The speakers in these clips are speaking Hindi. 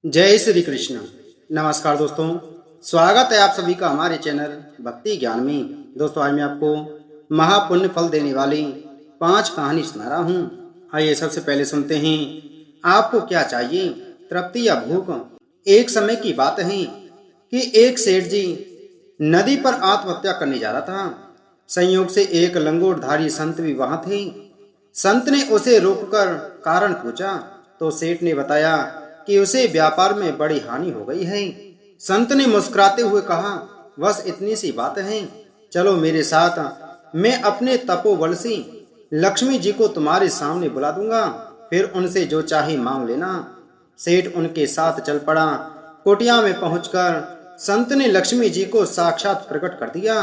जय श्री कृष्ण। नमस्कार दोस्तों, स्वागत है आप सभी का हमारे चैनल भक्ति ज्ञान में। दोस्तों, आज मैं आपको महापुण्य फल देने वाली 5 कहानी सुना रहा हूँ। आइए सबसे पहले सुनते हैं, आपको क्या चाहिए, तृप्ति या भूख। एक समय की बात है कि एक सेठ जी नदी पर आत्महत्या करने जा रहा था। संयोग से एक लंगोटधारी संत भी वहां थे। संत ने उसे रोककर कारण पूछा तो सेठ ने बताया कि उसे व्यापार में बड़ी हानि हो गई है। संत ने मुस्कुराते हुए कहा, बस इतनी सी बात है, चलो मेरे साथ, मैं अपने तपोबल से लक्ष्मी जी को तुम्हारे सामने बुला दूंगा, फिर उनसे जो चाहे मांग लेना। सेठ उनके साथ चल पड़ा। कुटिया में पहुंचकर संत ने लक्ष्मी जी को साक्षात प्रकट कर दिया।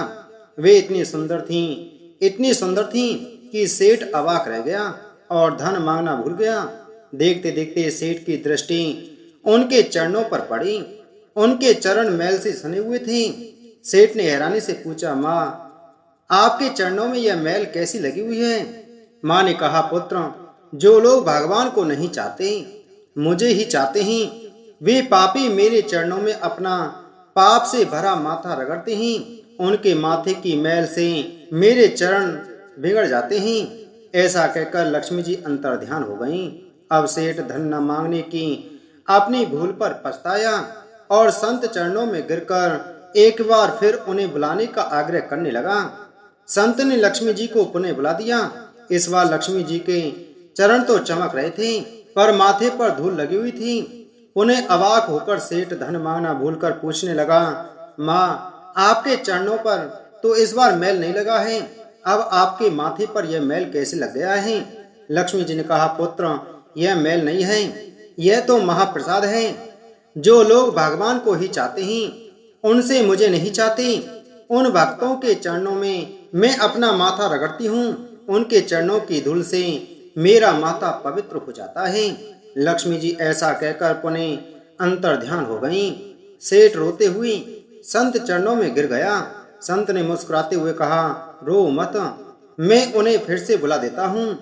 वे इतनी सुंदर थीं कि सेठ अवाक रह गया और धन मांगना भूल गया। देखते देखते सेठ की दृष्टि उनके चरणों पर पड़ी। उनके चरण मैल से सने हुए थे। सेठ ने हैरानी से पूछा, माँ, आपके चरणों में यह मैल कैसी लगी हुई है? माँ ने कहा, पुत्र, जो लोग भगवान को नहीं चाहते, मुझे ही चाहते हैं, वे पापी मेरे चरणों में अपना पाप से भरा माथा रगड़ते हैं। उनके माथे की मैल से मेरे चरण बिगड़ जाते हैं। ऐसा कहकर लक्ष्मी जी अंतर्ध्यान हो गईं। अब सेठ धन न मांगने की अपनी भूल पर पछताया और संत चरणों में गिरकर एक बार फिर उन्हें बुलाने का आग्रह करने लगा। संत ने लक्ष्मी जी को पुनः बुला दिया। इस बार लक्ष्मी जी के चरण तो चमक रहे थे, पर माथे पर धूल लगी हुई थी। पुनः अवाक होकर सेठ धन मांगना भूलकर पूछने लगा, माँ, आपके चरणों पर तो इस बार मैल नहीं लगा है, अब आपके माथे पर यह मैल कैसे लग गया है? लक्ष्मी जी ने कहा, पुत्र, यह मैल नहीं है, यह तो महाप्रसाद है। जो लोग भगवान को ही चाहते हैं, उनसे मुझे नहीं चाहते, उन भक्तों के चरणों में मैं अपना माथा रगड़ती हूँ। उनके चरणों की धूल से मेरा माथा पवित्र हो जाता है। लक्ष्मी जी ऐसा कहकर पुनः अंतर्ध्यान हो गईं। सेठ रोते हुए संत चरणों में गिर गया। संत ने मुस्कुराते हुए कहा, रो मत, मैं उन्हें फिर से बुला देता हूँ।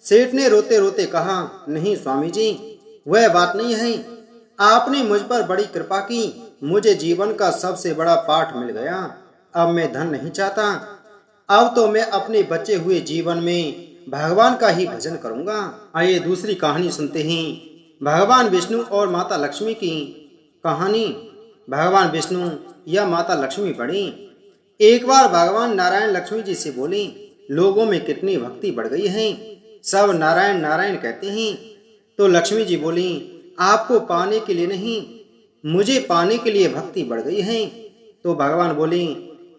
सेठ ने रोते रोते कहा, नहीं स्वामी जी, वह बात नहीं है, आपने मुझ पर बड़ी कृपा की, मुझे जीवन का सबसे बड़ा पाठ मिल गया। अब मैं धन नहीं चाहता, अब तो मैं अपने बचे हुए जीवन में भगवान का ही भजन करूंगा। आइए दूसरी कहानी सुनते हैं, भगवान विष्णु और माता लक्ष्मी की कहानी। भगवान विष्णु या माता लक्ष्मी पढ़ी। एक बार भगवान नारायण लक्ष्मी जी से बोले, लोगों में कितनी भक्ति बढ़ गई है, सब नारायण नारायण कहते हैं। तो लक्ष्मी जी बोली, आपको पाने के लिए नहीं, मुझे पाने के लिए भक्ति बढ़ गई है। तो भगवान बोले,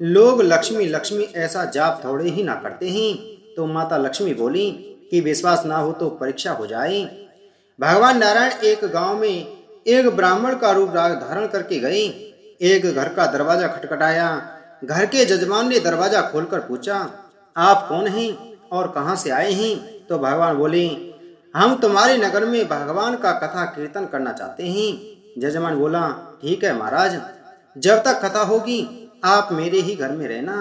लोग लक्ष्मी लक्ष्मी ऐसा जाप थोड़े ही ना करते हैं। तो माता लक्ष्मी बोली कि विश्वास ना हो तो परीक्षा हो जाए। भगवान नारायण एक गांव में एक ब्राह्मण का रूप धारण करके गए। एक घर का दरवाजा खटखटाया। घर के जजमान ने दरवाजा खोलकर पूछा, आप कौन हैं और कहां से आए हैं? तो भगवान बोले, हम तुम्हारे नगर में भगवान का कथा कीर्तन करना चाहते हैं। जजमान बोला, ठीक है महाराज, जब तक कथा होगी आप मेरे ही घर में रहना।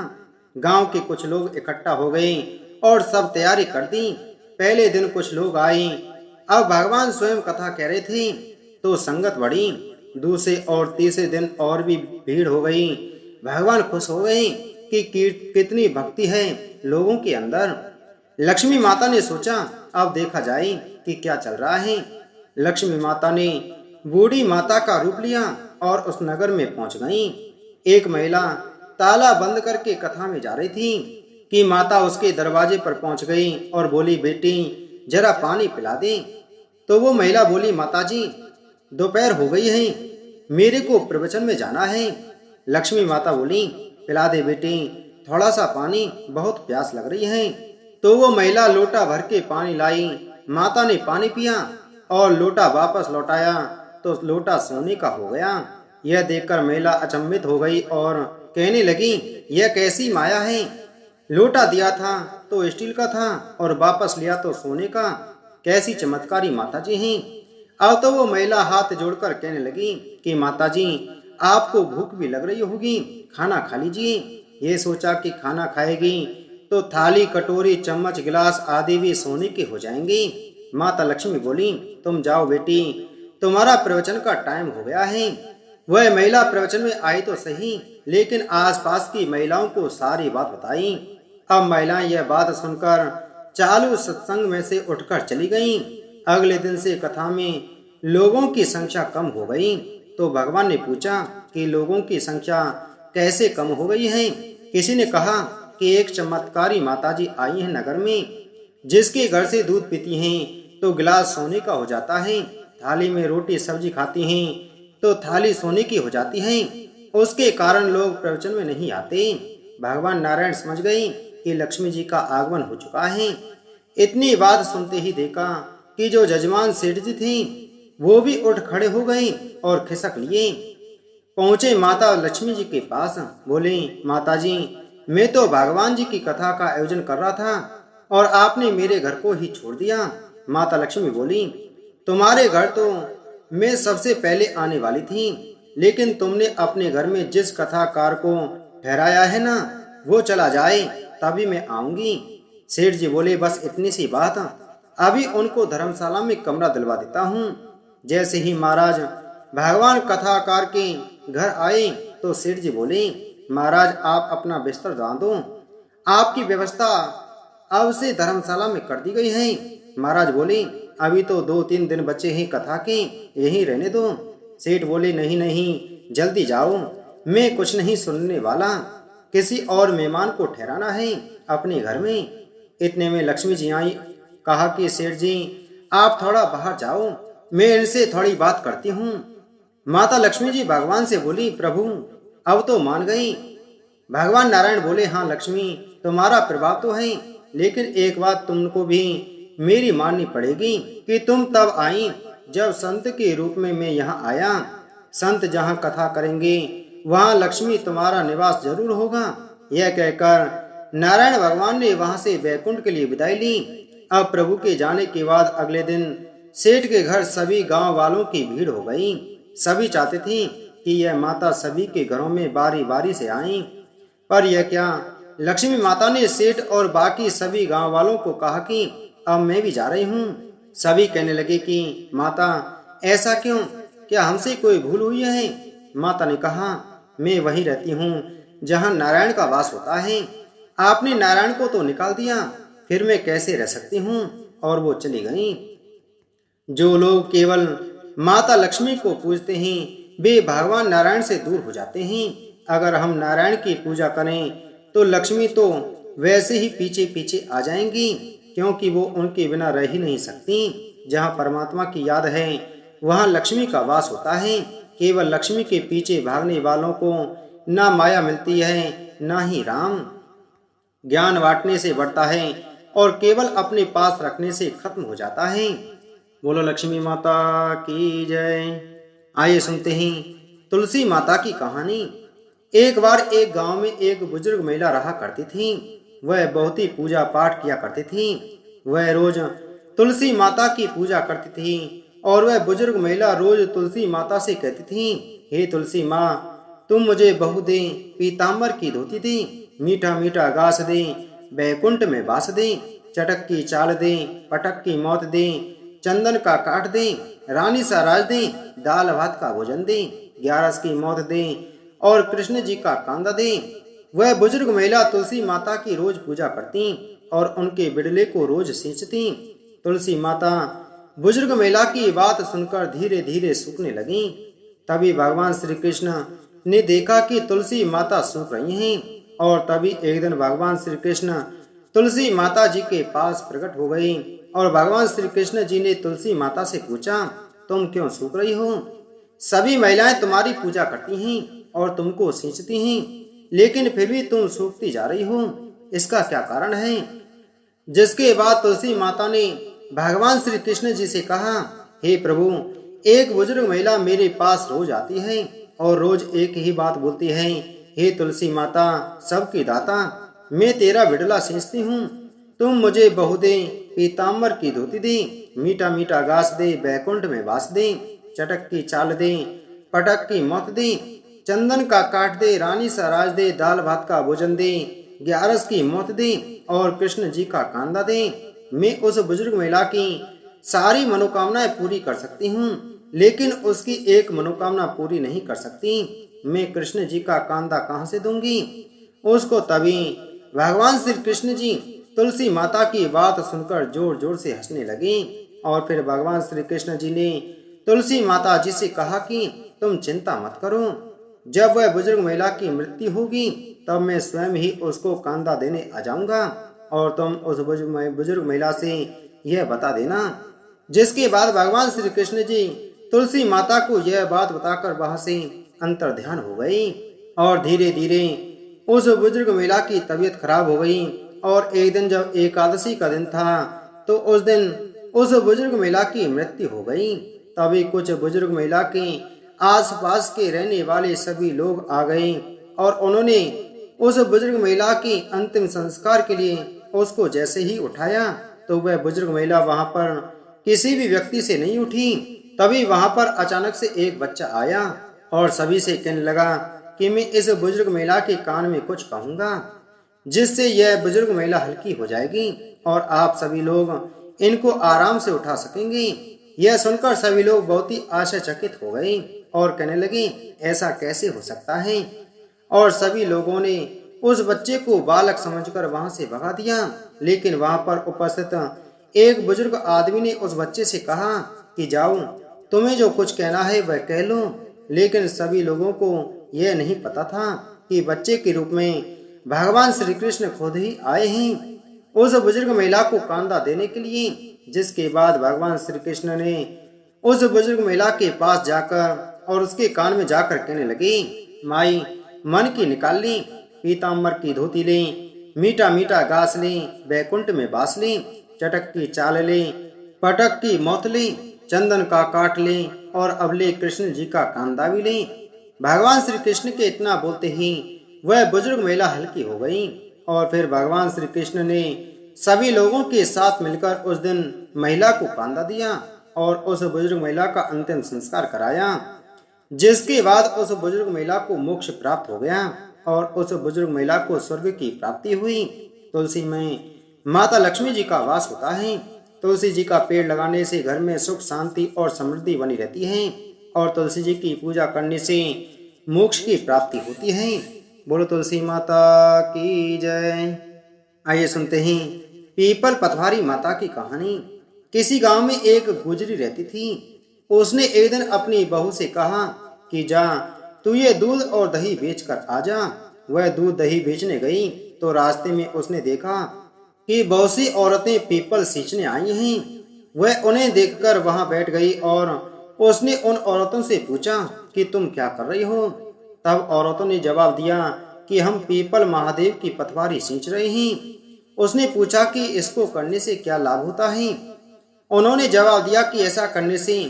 गांव के कुछ लोग इकट्ठा हो गए और सब तैयारी कर दी। पहले दिन कुछ लोग आए। अब भगवान स्वयं कथा कह रहे थे तो संगत बढ़ी। दूसरे और तीसरे दिन और भी भीड़ हो गई। भगवान खुश हो गए कि कितनी भक्ति है लोगों के अंदर। लक्ष्मी माता ने सोचा, अब देखा जाए कि क्या चल रहा है। लक्ष्मी माता ने बूढ़ी माता का रूप लिया और उस नगर में पहुंच गई। एक महिला ताला बंद करके कथा में जा रही थी कि माता उसके दरवाजे पर पहुंच गई और बोली, बेटी जरा पानी पिला दे। तो वो महिला बोली, माता जी, दोपहर हो गई है, मेरे को प्रवचन में जाना है। लक्ष्मी माता बोली, पिला दे बेटी, थोड़ा सा पानी, बहुत प्यास लग रही है। तो वो महिला लोटा भर के पानी लाई। माता ने पानी पिया और लोटा वापस लौटाया तो लोटा सोने का हो गया। यह देखकर महिला अचंभित हो गई और कहने लगी, यह कैसी माया है, लोटा दिया था तो स्टील का था और वापस लिया तो सोने का, कैसी चमत्कारी माता जी हैं। अब तो वो महिला हाथ जोड़कर कहने लगी कि माता जी, आपको भूख भी लग रही होगी, खाना खा लीजिए। ये सोचा कि खाना खाएगी तो थाली कटोरी चम्मच गिलास आदि भी सोने के हो जाएंगे। माता लक्ष्मी बोली, तुम जाओ बेटी, तुम्हारा प्रवचन का टाइम हो गया है। वह महिला प्रवचन में आई तो सही, लेकिन आसपास की महिलाओं को सारी बात बताई। अब महिलाएं यह बात सुनकर चालू सत्संग में से उठकर चली गईं। अगले दिन से कथा में लोगों की संख्या कम हो गई। तो भगवान ने पूछा कि लोगों की संख्या कैसे कम हो गई है। किसी ने कहा कि एक चमत्कारी माताजी आई है नगर में, जिसके घर से दूध पीती हैं तो गिलास सोने का हो जाता है, थाली में रोटी सब्जी खाती हैं तो थाली सोने की हो जाती है। उसके कारण लोग प्रवचन में नहीं आते। भगवान नारायण समझ गए कि लक्ष्मी जी का आगमन हो चुका है। इतनी बात सुनते ही देखा कि जो जजमान सेठ जी थे वो भी उठ खड़े हो गए और खिसक लिए। पहुंचे माता लक्ष्मी जी के पास, बोले, माता जी, मैं तो भगवान जी की कथा का आयोजन कर रहा था और आपने मेरे घर को ही छोड़ दिया। माता लक्ष्मी बोली, तुम्हारे घर तो मैं सबसे पहले आने वाली थी, लेकिन तुमने अपने घर में जिस कथाकार को ठहराया है ना, वो चला जाए तभी मैं आऊंगी। सेठ जी बोले, बस इतनी सी बात, अभी उनको धर्मशाला में कमरा दिलवा देता हूँ। जैसे ही महाराज भगवान कथाकार के घर आए तो सेठ जी बोले, महाराज आप अपना बिस्तर डाल दो, आपकी व्यवस्था अब से धर्मशाला में कर दी गई है। महाराज बोले, अभी तो 2-3 दिन बचे हैं कथा के, यहीं रहने दो। सेठ बोले, नहीं नहीं, जल्दी जाओ, मैं कुछ नहीं सुनने वाला, किसी और मेहमान को ठहराना है अपने घर में। इतने में लक्ष्मी जी आई। कहा कि सेठ जी आप थोड़ा बाहर जाओ, मैं इनसे थोड़ी बात करती हूँ। माता लक्ष्मी जी भगवान से बोली, प्रभु अब तो मान गई। भगवान नारायण बोले, हाँ लक्ष्मी, तुम्हारा प्रभाव तो है, लेकिन एक बात तुमको भी मेरी माननी पड़ेगी कि तुम तब आई जब संत के रूप में मैं यहाँ आया। संत जहाँ कथा करेंगे वहाँ लक्ष्मी तुम्हारा निवास जरूर होगा। यह कहकर नारायण भगवान ने वहां से वैकुंठ के लिए विदाई ली। अब प्रभु के जाने के बाद अगले दिन सेठ के घर सभी गांव वालों की भीड़ हो गई। सभी चाहते थे कि यह माता सभी के घरों में बारी बारी से आए, पर यह क्या, लक्ष्मी माता ने सेठ और बाकी सभी गांव वालों को कहा कि अब मैं भी जा रही हूँ। सभी कहने लगे कि माता ऐसा क्यों, क्या हमसे कोई भूल हुई है? माता ने कहा, मैं वहीं रहती हूँ जहाँ नारायण का वास होता है। आपने नारायण को तो निकाल दिया, फिर मैं कैसे रह सकती हूँ? और वो चली गई। जो लोग केवल माता लक्ष्मी को पूजते हैं वे भगवान नारायण से दूर हो जाते हैं। अगर हम नारायण की पूजा करें तो लक्ष्मी तो वैसे ही पीछे पीछे आ जाएंगी, क्योंकि वो उनके बिना रह ही नहीं सकती। जहाँ परमात्मा की याद है वहाँ लक्ष्मी का वास होता है। केवल लक्ष्मी के पीछे भागने वालों को ना माया मिलती है ना ही राम। ज्ञान बांटने से बढ़ता है और केवल अपने पास रखने से खत्म हो जाता है। बोलो लक्ष्मी माता की जय। आइए सुनते हैं तुलसी माता की कहानी। एक बार एक गांव में एक बुजुर्ग महिला रहा करती थी। वह बहुत ही पूजा पाठ किया करती थी। वह रोज तुलसी माता की पूजा करती थी और वह बुजुर्ग महिला रोज तुलसी माता से कहती थी, हे तुलसी माँ, तुम मुझे बहू दे, पीताम्बर की धोती दे, मीठा मीठा घास दे, बैकुंठ में बास दे, चटक की चाल दे, पटक की मौत दे, चंदन का काट दे, रानी सा राज दे, दाल भात का भोजन दे, 11 की मौत दे और कृष्ण जी का कांदा दे। वह बुजुर्ग महिला तुलसी माता की रोज पूजा करती और उनके बिडले को रोज सींचती। तुलसी माता बुजुर्ग महिला की बात सुनकर धीरे धीरे सूखने लगी। तभी भगवान श्री कृष्ण ने देखा कि तुलसी माता सूख रही हैं और तभी एक दिन भगवान श्री कृष्ण तुलसी माता जी के पास प्रकट हो गए और भगवान श्री कृष्ण जी ने तुलसी माता से पूछा, तुम क्यों सूख रही हो? सभी महिलाएं तुम्हारी पूजा करती हैं और तुमको सींचती हैं, लेकिन फिर भी तुम सूखती जा रही हो, इसका क्या कारण है? जिसके बाद तुलसी माता ने भगवान श्री कृष्ण जी से कहा, हे प्रभु, एक बुजुर्ग महिला मेरे पास रोज आती है और रोज एक ही बात बोलती है, हे तुलसी माता सबकी दाता, मैं तेरा बिडला सींचती हूँ, तुम मुझे बहू दे, पीताम्बर की धोती दे, मीठा मीठा घास दे, बैकुंठ में वास दे, चटक की चाल दे, पटक की मौत दे, चंदन का काट दे, रानी सा राज दे, दाल भात का भोजन दे, 11 की मौत दे और कृष्ण जी का कांदा दे। मैं उस बुजुर्ग महिला की सारी मनोकामनाएं पूरी कर सकती हूँ। लेकिन उसकी एक मनोकामना पूरी नहीं कर सकती। मैं कृष्ण जी का कांदा कहाँ से दूंगी उसको। तभी भगवान श्री कृष्ण जी तुलसी माता की बात सुनकर जोर जोर से हंसने लगे। और फिर भगवान श्री कृष्ण जी ने तुलसी माता जी से कहा कि तुम चिंता मत करो, जब वह बुजुर्ग महिला की मृत्यु होगी तब मैं स्वयं ही उसको कांदा देने आ जाऊंगा और तुम उस बुजुर्ग महिला से यह बता देना। जिसके बाद भगवान श्री कृष्ण जी तुलसी माता को यह बात बताकर वहां से अंतर ध्यान हो गई। और धीरे धीरे उस बुजुर्ग महिला की तबीयत खराब हो गई। और एक दिन जब एकादशी का दिन था तो उस दिन उस बुजुर्ग महिला की मृत्यु हो गई। तभी कुछ बुजुर्ग महिला के आसपास के रहने वाले सभी लोग आ गए और उन्होंने उस बुजुर्ग महिला की अंतिम संस्कार के लिए उसको जैसे ही उठाया तो वह बुजुर्ग महिला वहां पर किसी भी व्यक्ति से नहीं उठी। तभी वहां पर अचानक से एक बच्चा आया और सभी से कहने लगा कि मैं इस बुजुर्ग महिला के कान में कुछ कहूंगा जिससे यह बुजुर्ग महिला हल्की हो जाएगी और आप सभी लोग इनको आराम से उठा सकेंगे। यह सुनकर सभी लोग बहुत ही आश्चर्यचकित हो गए और कहने लगे ऐसा कैसे हो सकता है। और सभी लोगों ने उस बच्चे को बालक समझकर वहां से भगा दिया। लेकिन वहां पर उपस्थित एक बुजुर्ग आदमी ने उस बच्चे से कहा कि जाओ, तुम्हें जो कुछ कहना है वह कह लो। लेकिन सभी लोगों को यह नहीं पता था कि बच्चे के रूप में भगवान श्री कृष्ण खुद ही आए हैं उस बुजुर्ग महिला को कांदा देने के लिए। जिसके बाद भगवान श्री कृष्ण ने उस बुजुर्ग महिला के पास जाकर और उसके कान में जाकर कहने लगे, माई, मन की निकाल ली, पीताम्बर की धोती ले, मीठा मीठा घास ले, बैकुंठ में बास ले, चटक की चाल ले, पटक की मौत ले, चंदन का काट ले और अब ले कृष्ण जी का कांदा भी ले। भगवान श्री कृष्ण के इतना बोलते ही वह बुजुर्ग महिला हल्की हो गई। और फिर भगवान श्री कृष्ण ने सभी लोगों के साथ मिलकर उस दिन महिला को कांदा दिया और उस बुजुर्ग महिला का अंतिम संस्कार कराया। जिसके बाद उस बुजुर्ग महिला को मोक्ष प्राप्त हो गया और उस बुजुर्ग महिला को स्वर्ग की प्राप्ति हुई। तुलसी में माता लक्ष्मी जी का वास होता है। तुलसी जी का पेड़ लगाने से घर में सुख शांति और समृद्धि बनी रहती है और तुलसी जी की पूजा करने से मोक्ष की प्राप्ति होती है। बोलो तुलसी माता की जय। आइए सुनते हैं पीपल पथवारी माता की कहानी। किसी गांव में एक गुजरी रहती थी। उसने एक दिन अपनी बहू से कहा कि जा, तू ये दूध और दही बेच कर आ जा। वह दूध दही बेचने गई तो रास्ते में उसने देखा कि बहुत सी औरतें पीपल सींचने आई हैं। वह उन्हें देखकर वहां बैठ गई और उसने उन औरतों से पूछा कि तुम क्या कर रही हो। तब औरतों ने जवाब दिया कि हम पीपल महादेव की पटवारी सींच रहे हैं। उसने पूछा कि इसको करने से क्या लाभ होता है। उन्होंने जवाब दिया कि ऐसा करने से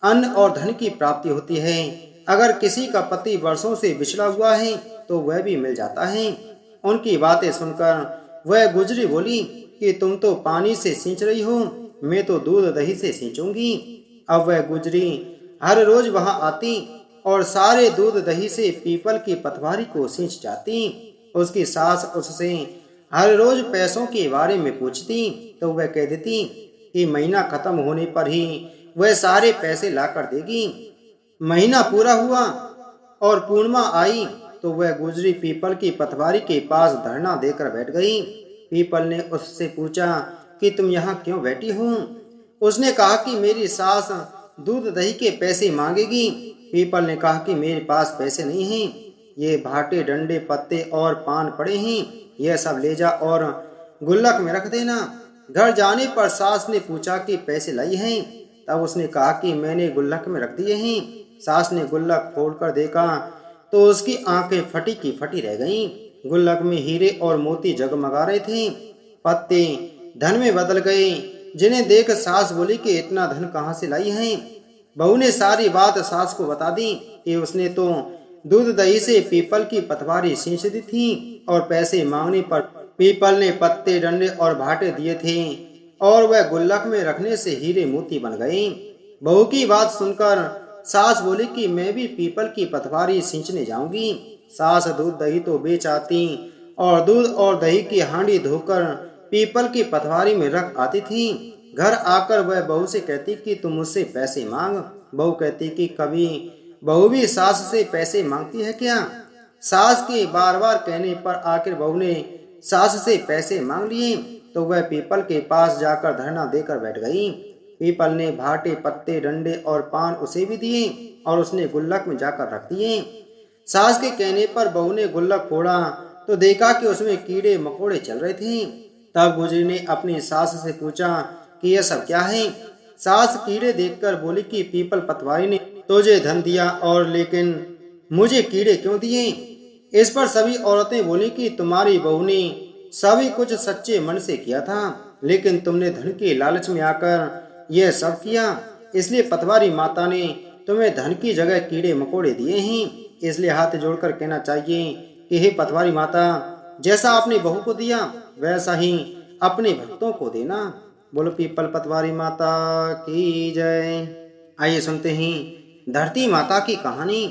अन्न और धन की प्राप्ति होती है। अगर किसी का पति वर्षों से बिछड़ा हुआ है तो वह भी मिल जाता है। उनकी बातें सुनकर वह गुजरी बोली कि तुम तो पानी से सींच रही हो, मैं तो दूध दही से सींचूंगी। अब वह गुजरी हर रोज वहां आती और सारे दूध दही से पीपल की पटवारी को सींच जाती। उसकी सास उससे हर रोज पैसों के बारे में पूछती तो वह कह देती कि महीना खत्म होने पर ही वह सारे पैसे लाकर देगी। महीना पूरा हुआ और पूर्णिमा आई तो वह गुजरी पीपल की पटवारी के पास धरना देकर बैठ गई। पीपल ने उससे पूछा कि तुम यहाँ क्यों बैठी हो। उसने कहा कि मेरी सास दूध दही के पैसे मांगेगी। पीपल ने कहा कि मेरे पास पैसे नहीं हैं, ये भाटे डंडे पत्ते और पान पड़े हैं, यह सब ले जा और गुल्लक में रख देना। घर जाने पर सास ने पूछा कि पैसे लाई हैं। तब उसने कहा कि मैंने गुल्लक में रख दिए हैं। सास ने गुल्लक फोड़कर देखा तो उसकी आंखें फटी की फटी रह गईं। गुल्लक में हीरे और मोती जगमगा रहे थे। पत्ते धन में बदल गए, जिन्हें देख सास बोली कि इतना धन कहाँ से लाई है। बहू ने सारी बात सास को बता दी कि उसने तो दूध दही से पीपल की पटवारी सींच दी थी और पैसे मांगने पर पीपल ने पत्ते डंडे और भाटे दिए थे और वह गुल्लक में रखने से हीरे मोती बन गए। बहू की बात सुनकर सास बोली कि मैं भी पीपल की पटवारी सींचने जाऊंगी। सास दूध दही तो बेच आती और दूध और दही की हांडी धोकर पीपल की पटवारी में रख आती थी। घर आकर वह बहू से कहती कि तुम मुझसे पैसे मांग, बहू कहती कि कभी बहू भी सास से पैसे मांगती है क्या? सास के बार बार कहने पर आखिर बहू ने सास से पैसे मांग लिए तो वह पीपल के पास जाकर धरना देकर बैठ गई। पीपल ने भाटे, पत्ते, डंडे और पान उसे भी दिए और उसने गुल्लक में जाकर रख दिए। सास के कहने पर बहू ने गुल्लक फोड़ा तो देखा कि उसमें कीड़े मकोड़े चल रहे थे। तब गुजरी ने अपनी सास से पूछा कि यह सब क्या है? सास कीड़े देखकर बोली कि पीपल पतवारी ने तुझे धन दिया और लेकिन मुझे कीड़े क्यों दिए? इस पर सभी औरतें बोली कि तुम्हारी बहू ने सभी कुछ सच्चे मन से किया था, लेकिन तुमने धन के लालच में आकर यह सब किया, इसलिए पतवारी माता ने तुम्हें धन की जगह कीड़े मकोड़े दिए हैं। इसलिए हाथ जोड़कर कहना चाहिए कि हे पतवारी माता, जैसा आपने बहू को दिया वैसा ही अपने भक्तों को देना। बोलो पीपल पतवारी माता की जय। आइए सुनते हैं धरती माता की कहानी।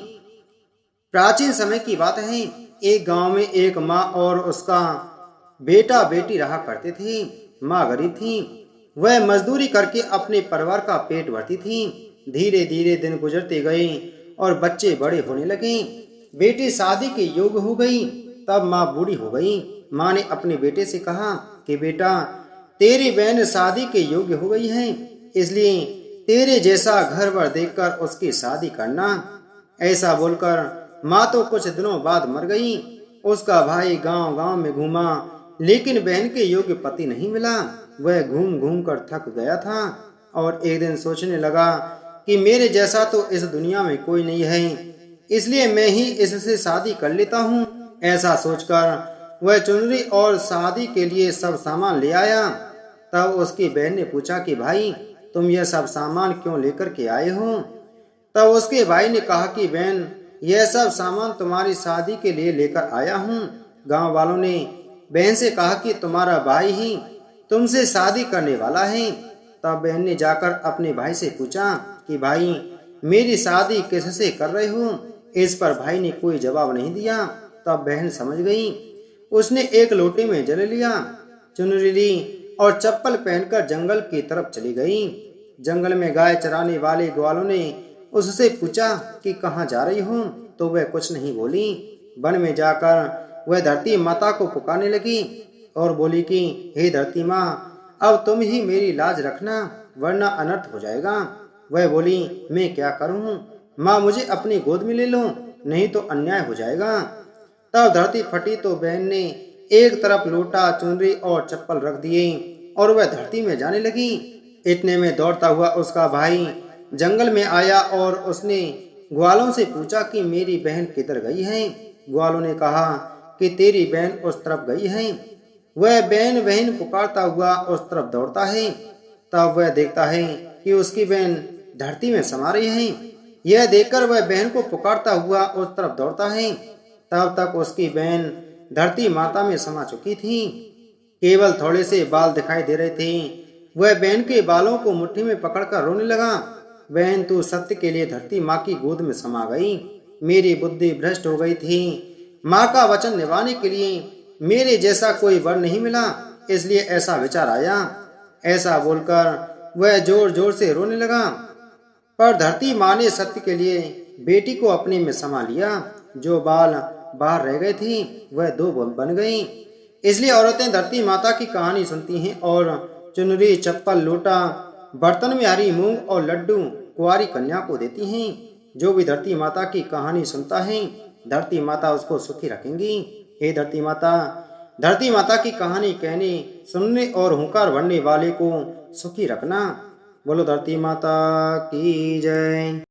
प्राचीन समय की बात है। एक गांव में एक माँ और उसका बेटा बेटी रहा करते थे। माँ गरीब थी, वह मजदूरी करके अपने परिवार का पेट भरती थी। धीरे धीरे दिन गुजरते गए और बच्चे बड़े होने लगे। बेटी शादी के योग्य हो गई। तब माँ बूढ़ी हो गई। माँ ने अपने बेटे से कहा कि बेटा, तेरी बहन शादी के योग्य हो गई है, इसलिए तेरे जैसा घर वर देखकर उसकी शादी करना। ऐसा बोलकर माँ तो कुछ दिनों बाद मर गई। उसका भाई गांव गांव में घूमा, लेकिन बहन के योग्य पति नहीं मिला। वह घूम घूम कर थक गया था और एक दिन सोचने लगा कि मेरे जैसा तो इस दुनिया में कोई नहीं है, इसलिए मैं ही इससे शादी कर लेता हूँ। ऐसा सोचकर वह चुनरी और शादी के लिए सब सामान ले आया। तब उसकी बहन ने पूछा कि भाई, तुम यह सब सामान क्यों लेकर के आए हो? तब उसके भाई ने कहा कि बहन, यह सब सामान तुम्हारी शादी के लिए लेकर आया हूँ। गांव वालों ने बहन से कहा कि तुम्हारा भाई ही तुमसे शादी करने वाला है। तब बहन ने जाकर अपने भाई से पूछा कि भाई, मेरी शादी किससे कर रहे हो? इस पर भाई ने कोई जवाब नहीं दिया। तब बहन समझ गई। उसने एक लोटे में जल लिया, चुनरी ली और चप्पल पहनकर जंगल की तरफ चली गई। जंगल में गाय चराने वाले ग्वालों ने उससे पूछा कि कहाँ जा रही हो? तो वह कुछ नहीं बोली। वन में जाकर वह धरती माता को पुकारने लगी और बोली कि हे धरती माँ, अब तुम ही मेरी लाज रखना, वरना अनर्थ हो जाएगा। वह बोली, मैं क्या करूं? माँ, मुझे अपनी गोद में ले लो, नहीं तो अन्याय हो जाएगा। तब धरती फटी तो बहन ने एक तरफ लोटा, चुनरी और चप्पल रख दिए और वह धरती में जाने लगी। इतने में दौड़ता हुआ उसका भाई जंगल में आया और उसने ग्वालों से पूछा कि मेरी बहन किधर गई है? ग्वालों ने कहा कि तेरी बहन उस तरफ गई है। वह बहन बहन पुकारता हुआ उस तरफ दौड़ता है। तब वह देखता है कि उसकी बहन धरती में समा रही है। यह देखकर वह बहन को पुकारता हुआ उस तरफ दौड़ता है। तब तक उसकी बहन धरती माता में समा चुकी थी। केवल थोड़े से बाल दिखाई दे रहे थे। वह बहन के बालों को मुट्ठी में पकड़कर रोने लगा। बहन, तू सत्य के लिए धरती माँ की गोद में समा गई। मेरी बुद्धि भ्रष्ट हो गई थी। माँ का वचन निभाने के लिए मेरे जैसा कोई वर नहीं मिला, इसलिए ऐसा विचार आया। ऐसा बोलकर वह जोर जोर से रोने लगा। पर धरती माँ ने सत्य के लिए बेटी को अपने में समा लिया। जो बाल बाहर रह गए थे वह दो बन गई। इसलिए औरतें धरती माता की कहानी सुनती हैं और चुनरी, चप्पल, लोटा, बर्तन में हरी मूंग और लड्डू कुंवारी कन्या को देती हैं। जो भी धरती माता की कहानी सुनता है, धरती माता उसको सुखी रखेंगी। हे धरती माता की कहानी कहने, सुनने और हुंकार भरने वाले को सुखी रखना। बोलो धरती माता की जय।